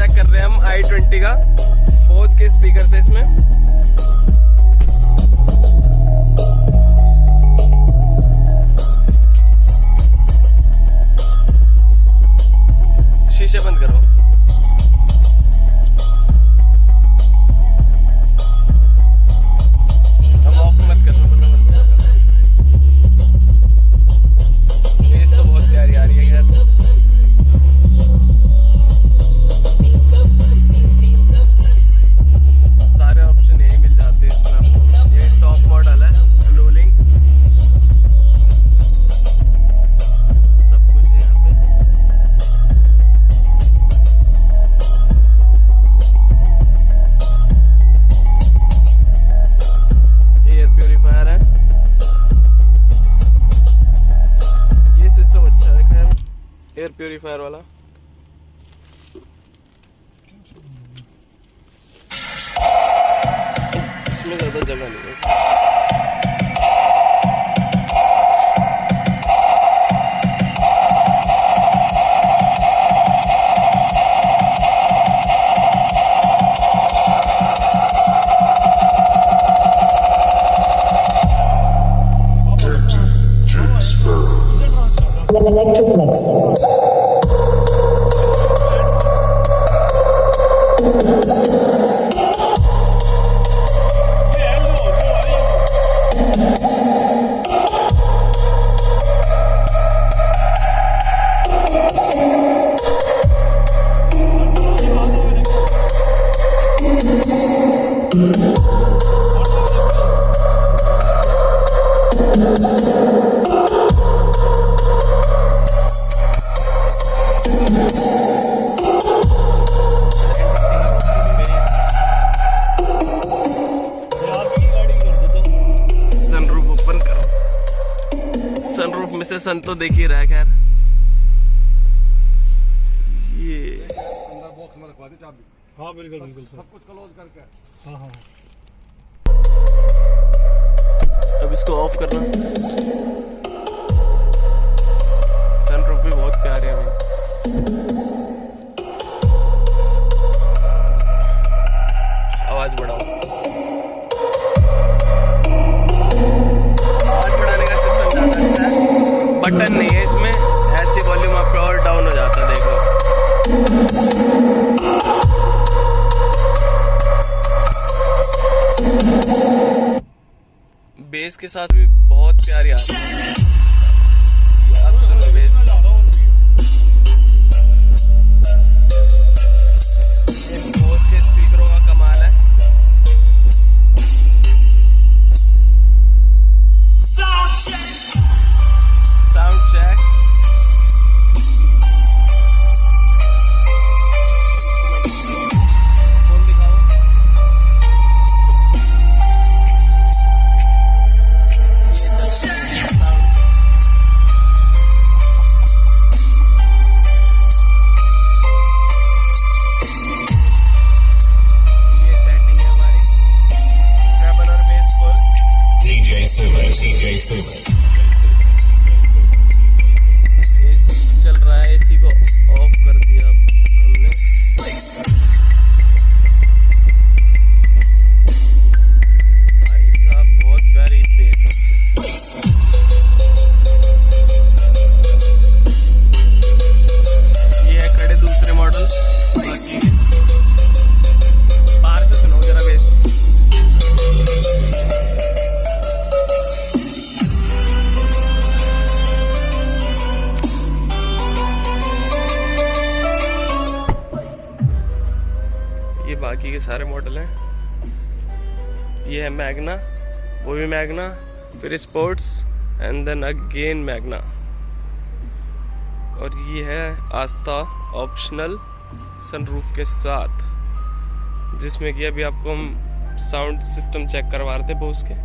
Check कर रहे हैं हम i20 का। बोस के स्पीकर थे इसमें। शीशे बंद करो। अब ऑफ मत करना, बेस तो बहुत प्यारी आ रही है यार। सारे ऑप्शन यही मिल जाते हैं इसमें आपको। ये टॉप मॉडल है, ब्लू लिंक, सब कुछ है यहाँ पे। एयर प्योरीफायर है। ये सिस्टम अच्छा है खैर, एयर प्योरीफायर वाला। इसमें ज्यादा जगह नहीं है। Electric mix. सनरूफ ओपन करो। सनरूफ में से सन तो देख ही रहा है खैर। ये अंदर बॉक्स में रखवा दे चाबी। हाँ बिल्कुल बिल्कुल सब कुछ क्लोज करके। हाँ हाँ। अब इसको ऑफ करना। सनरूफ भी बहुत प्यारे हैं अभी। आवाज बढ़ाओ। आवाज बढ़ाने का सिस्टम ज्यादा अच्छा है। बटन नहीं है इसमें, ऐसी वॉल्यूम आपका और डाउन हो जाता है। देखो बेस के साथ भी बहुत प्यारी आ रही है। आप सुनो बेस। बोस के स्पीकरों का कमाल है। Sound check. फोन दिखाओ। एसी चल रहा है, एसी को ऑफ कर दिया हमने। भाई साहब बहुत प्यारी बेस है। ये है खड़े दूसरे मॉडल। बाकी बाहर से सुनो जरा बेस। ये बाकी के सारे मॉडल हैं। ये है मैग्ना, वो भी मैग्ना, फिर sports and then again Magna. और ये है आस्था ऑप्शनल सनरूफ के साथ, जिसमें कि अभी आपको हम साउंड सिस्टम चेक करवा रहे थे बोस के।